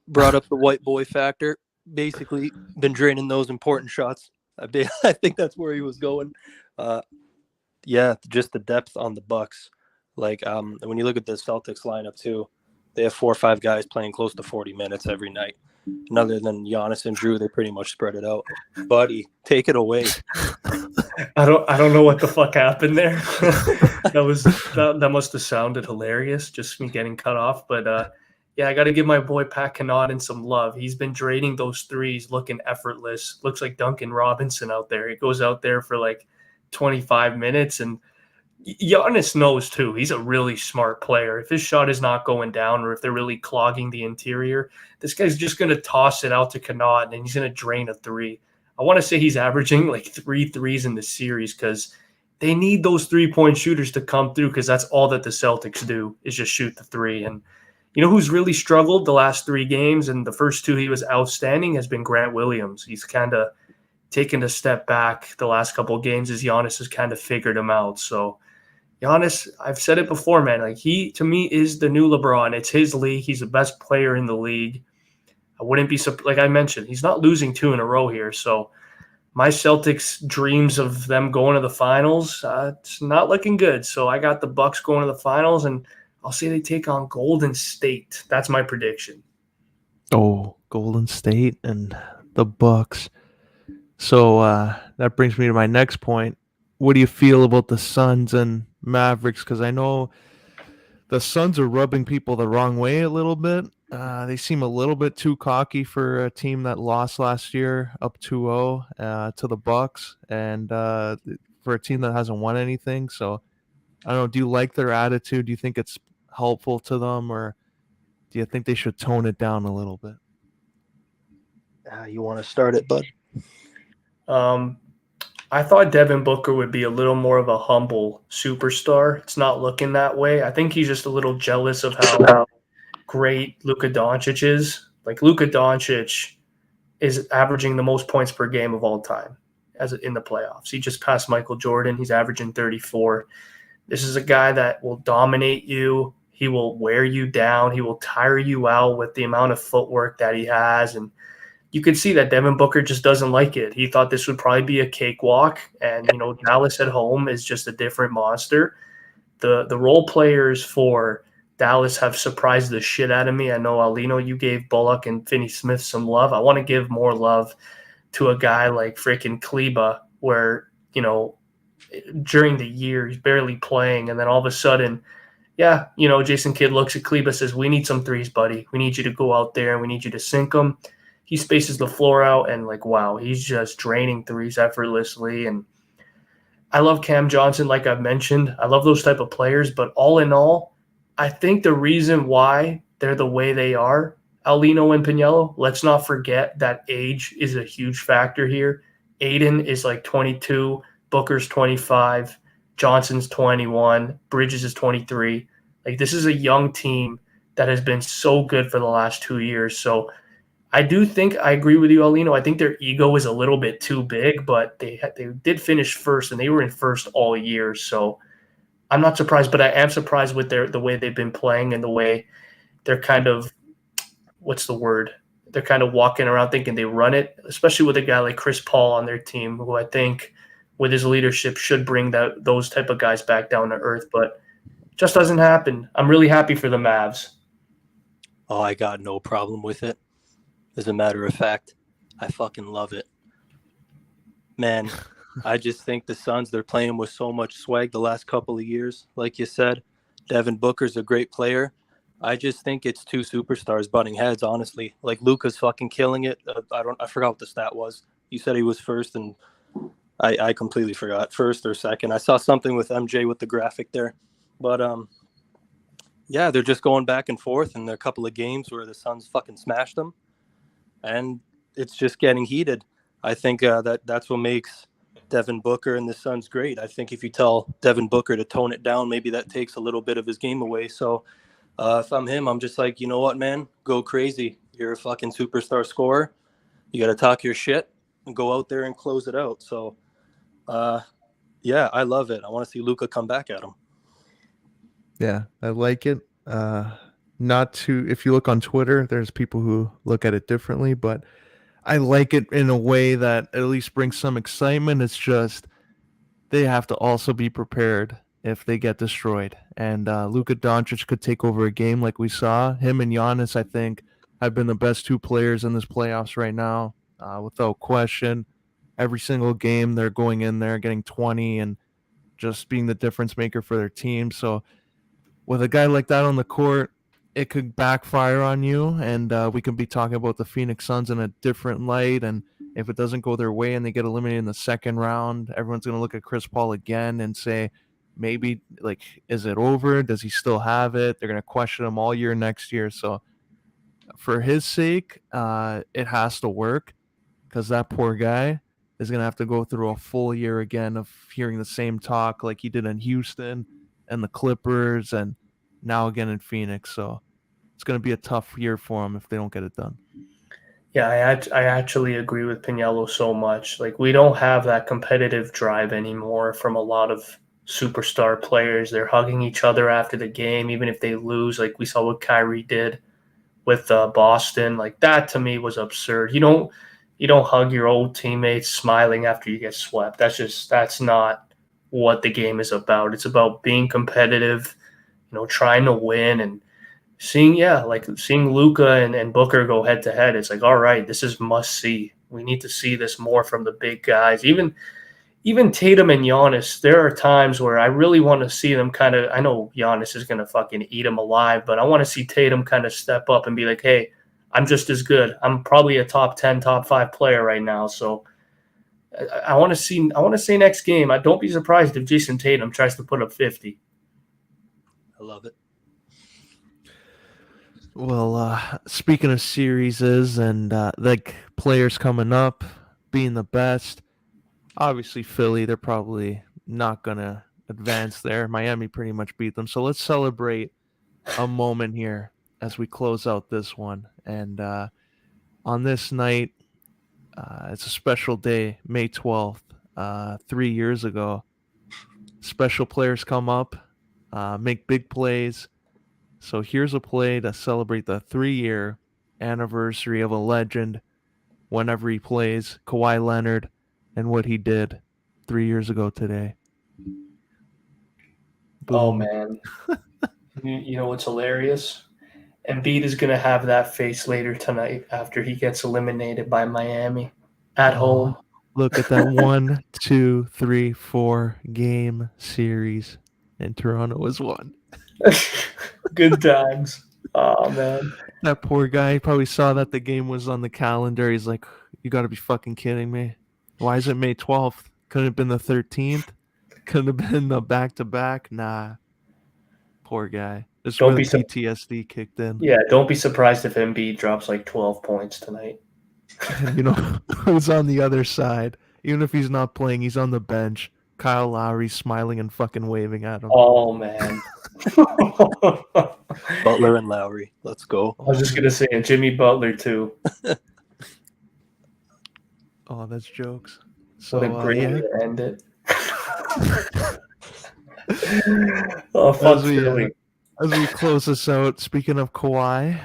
brought up the white boy factor. Basically, been draining those important shots. I think that's where he was going. Yeah, just the depth on the Bucks. Like when you look at the Celtics lineup too, they have 4 or 5 guys playing close to 40 minutes every night. And other than Giannis and Drew, they pretty much spread it out. Buddy, take it away. I don't know what the fuck happened there. that must have sounded hilarious, just me getting cut off. But yeah, I got to give my boy Pat Connaughton some love. He's been draining those threes, looking effortless. Looks like Duncan Robinson out there. He goes out there for like 25 minutes, and Giannis knows too. He's a really smart player. If his shot is not going down, or if they're really clogging the interior, this guy's just going to toss it out to Connaughton, and he's going to drain a three. I want to say he's averaging like 3 threes in the series because they need those 3-point shooters to come through, because that's all that the Celtics do is just shoot the three. And you know who's really struggled the last 3 games, and the first 2 he was outstanding, has been Grant Williams. He's kind of taken a step back the last couple of games as Giannis has kind of figured him out. So Giannis, I've said it before, man, like he, to me, is the new LeBron. It's his league. He's the best player in the league. I wouldn't be, like I mentioned, he's not losing 2 in a row here. So my Celtics dreams of them going to the finals, it's not looking good. So I got the Bucks going to the finals, and I'll say they take on Golden State. That's my prediction. Oh, Golden State and the Bucks. So that brings me to my next point. What do you feel about the Suns and Mavericks? Because I know the Suns are rubbing people the wrong way a little bit. They seem a little bit too cocky for a team that lost last year up 2-0 to the Bucks, and for a team that hasn't won anything. So I don't know. Do you like their attitude? Do you think it's helpful to them, or do you think they should tone it down a little bit? You want to start it, bud? I thought Devin Booker would be a little more of a humble superstar. It's not looking that way. I think he's just a little jealous of how great Luka Doncic is. Like Luka Doncic is averaging the most points per game of all time as in the playoffs. He just passed Michael Jordan. He's averaging 34. This is a guy that will dominate you. He will wear you down. He will tire you out with the amount of footwork that he has. And you could see that Devin Booker just doesn't like it. He thought this would probably be a cakewalk. And, you know, Dallas at home is just a different monster. The role players for Dallas have surprised the shit out of me. I know, Aulino, you gave Bullock and Finney Smith some love. I want to give more love to a guy like freaking Kleba, where, you know, during the year. He's barely playing, and then all of a sudden, yeah, Jason Kidd looks at Kleba, says, "We need some threes, buddy. We need you to go out there and we need you to sink them." He spaces the floor out, and wow, he's just draining threes effortlessly. And I love Cam Johnson, like I've mentioned. I love those type of players, but all in all, I think the reason why they're the way they are, Aulino and Pagniello, let's not forget that age is a huge factor here. Aiden is 22, Booker's 25, Johnson's 21, Bridges is 23. This is a young team that has been so good for the last 2 years. So I do think I agree with you, Aulino. I think their ego is a little bit too big, but they did finish first, and they were in first all year. So I'm not surprised, but I am surprised with the way they've been playing and the way they're kind of what's the word? They're kind of walking around thinking they run it, especially with a guy like Chris Paul on their team, who I think with his leadership should bring those type of guys back down to earth, but just doesn't happen. I'm really happy for the Mavs. Oh, I got no problem with it. As a matter of fact, I fucking love it. Man, I just think the Suns, they're playing with so much swag the last couple of years. Like you said, Devin Booker's a great player. I just think it's two superstars butting heads, honestly. Luka's fucking killing it. I forgot what the stat was. You said he was first, and I completely forgot, first or second. I saw something with MJ with the graphic there. But yeah, they're just going back and forth, and there are a couple of games where the Suns fucking smashed them. And it's just getting heated. I think that's what makes Devin Booker and the Suns great. I think if you tell Devin Booker to tone it down, maybe that takes a little bit of his game away. So if I'm him, I'm just like, you know what, man? Go crazy. You're a fucking superstar scorer. You got to talk your shit and go out there and close it out. So, yeah, I love it. I want to see Luka come back at him. Yeah, I like it. If you look on Twitter, there's people who look at it differently, but I like it in a way that at least brings some excitement. It's just they have to also be prepared if they get destroyed. And Luka Doncic could take over a game like we saw. Him and Giannis, I think, have been the best two players in this playoffs right now, without question. Every single game, they're going in there, getting 20 and just being the difference maker for their team. So with a guy like that on the court, it could backfire on you, and we can be talking about the Phoenix Suns in a different light. And if it doesn't go their way and they get eliminated in the second round, everyone's going to look at Chris Paul again and say, maybe, is it over? Does he still have it? They're going to question him all year next year. So for his sake, it has to work, because that poor guy is going to have to go through a full year again of hearing the same talk like he did in Houston and the Clippers and now again in Phoenix. So it's going to be a tough year for him if they don't get it done. Yeah, I actually agree with Pagniello so much. We don't have that competitive drive anymore from a lot of superstar players. They're hugging each other after the game, even if they lose, like we saw what Kyrie did with Boston. That to me was absurd. You don't hug your old teammates smiling after you get swept. That's not what the game is about. It's about being competitive, trying to win, and seeing Luka and Booker go head to head. It's all right, this is must see. We need to see this more from the big guys. Even Tatum and Giannis, there are times where I really want to see them kind of, I know Giannis is going to fucking eat him alive, but I want to see Tatum kind of step up and be like, hey, I'm just as good. I'm probably a top 10, top 5 player right now. So I want to see next game. I don't be surprised if Jason Tatum tries to put up 50. I love it. Well, speaking of series and players coming up, being the best, obviously Philly, they're probably not going to advance there. Miami pretty much beat them. So let's celebrate a moment here as we close out this one. And on this night, it's a special day, May 12th, 3 years ago. Special players come up, make big plays. So here's a play to celebrate the 3-year anniversary of a legend whenever he plays, Kawhi Leonard, and what he did 3 years ago today. Boom. Oh, man. You know what's hilarious? Embiid is going to have that face later tonight after he gets eliminated by Miami at home. Look at that 1, 2, 3, 4 game series, and Toronto was won. Good times. Oh man. That poor guy, he probably saw that the game was on the calendar. He's like, "You got to be fucking kidding me! Why is it May 12th? Couldn't have been the 13th. Couldn't have been the back-to-back. Nah, poor guy. This is Don't where the be sur- PTSD kicked in. Yeah, don't be surprised if Embiid drops like 12 points tonight. And you know who's on the other side? Even if he's not playing, he's on the bench. Kyle Lowry smiling and fucking waving at him. Oh man. Butler and Lowry. Let's go. I was just gonna say, and Jimmy Butler too. Oh, that's jokes. So What a great yeah. way to end it. Oh fuck Philly. As we close this out, speaking of Kawhi,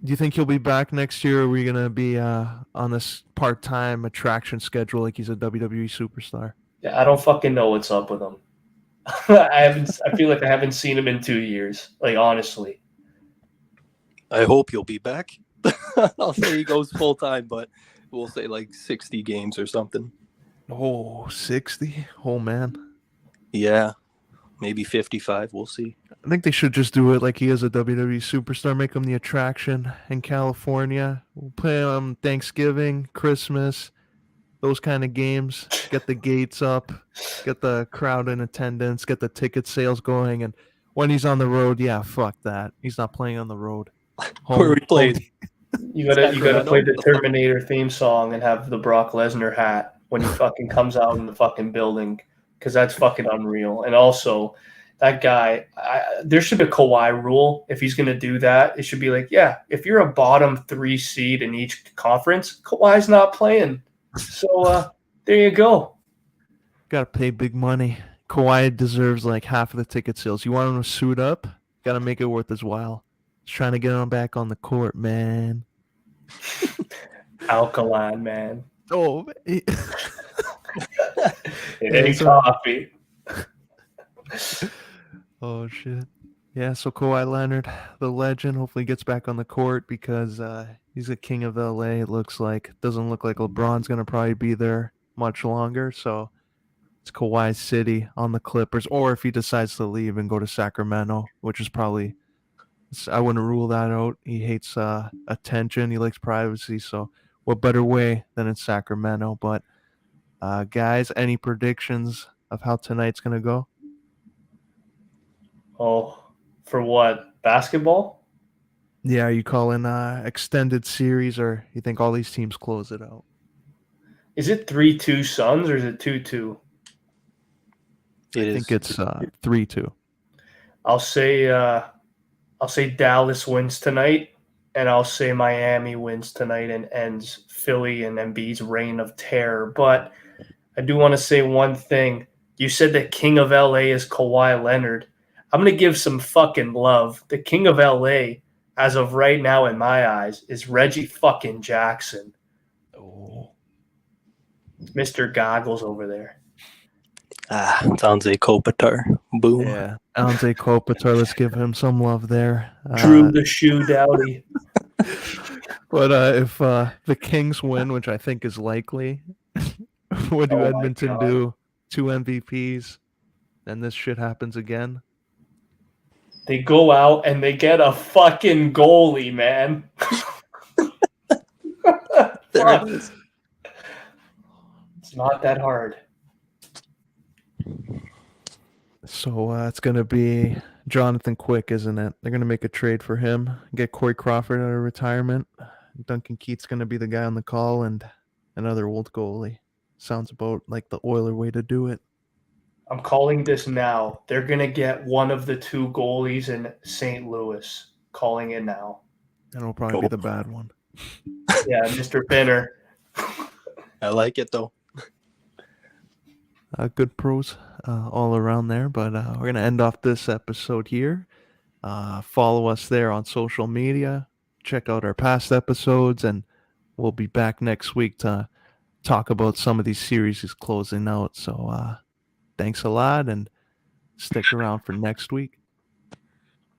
do you think he'll be back next year? Or are we gonna be on this part-time attraction schedule like he's a WWE superstar? Yeah, I don't fucking know what's up with him. I feel like I haven't seen him in 2 years. Like honestly. I hope he'll be back. I'll say he goes full time, but we'll say like 60 games or something. Oh, 60? Oh man. Yeah, maybe 55. We'll see. I think they should just do it like he is a WWE superstar. Make him the attraction in California. We'll play on Thanksgiving, Christmas, those kind of games. Get the gates up, get the crowd in attendance, get the ticket sales going. And when he's on the road, yeah, fuck that. He's not playing on the road. Where we played. You gotta play the Terminator theme song and have the Brock Lesnar hat when he fucking comes out in the fucking building, because that's fucking unreal. And also, that guy, there should be a Kawhi rule. If he's gonna do that, it should be like, yeah, if you're a bottom 3 seed in each conference, Kawhi's not playing. So there you go. Got to pay big money. Kawhi deserves like half of the ticket sales. You want him to suit up? Got to make it worth his while. He's trying to get him back on the court, man. Alkaline, man. Oh, It ain't coffee. Oh shit. Yeah, so Kawhi Leonard, the legend, hopefully gets back on the court because he's the king of LA, it looks like. Doesn't look like LeBron's going to probably be there much longer, so it's Kawhi City on the Clippers, or if he decides to leave and go to Sacramento, which is probably, I wouldn't rule that out. He hates attention, he likes privacy, so what better way than in Sacramento? But guys, any predictions of how tonight's going to go? Oh, for what? Basketball? Yeah, are you calling extended series, or you think all these teams close it out? Is it 3-2 Suns or is it 2-2? I think it's 3-2. I'll say Dallas wins tonight, and I'll say Miami wins tonight and ends Philly and Embiid's reign of terror. But I do want to say one thing. You said the king of LA is Kawhi Leonard. I'm going to give some fucking love. The king of LA, as of right now in my eyes, is Reggie fucking Jackson. Oh. Mr. Goggles over there. Anze Kopitar. Boom. Yeah, Anze Kopitar, let's give him some love there. Drew the Shoe Dowdy. But if the Kings win, which I think is likely, what do Edmonton do? 2 MVPs, and this shit happens again? They go out and they get a fucking goalie, man. There it is. It's not that hard. So it's going to be Jonathan Quick, isn't it? They're going to make a trade for him, get Corey Crawford out of retirement. Duncan Keith's going to be the guy on the call, and another old goalie. Sounds about like the Oiler way to do it. I'm calling this now. They're going to get one of the 2 goalies in St. Louis. Calling it now. And it'll probably be the bad one. Yeah, Mr. Benner. I like it, though. Good pros all around there. But we're going to end off this episode here. Follow us there on social media. Check out our past episodes. And we'll be back next week to talk about some of these series closing out. So thanks a lot, and stick around for next week.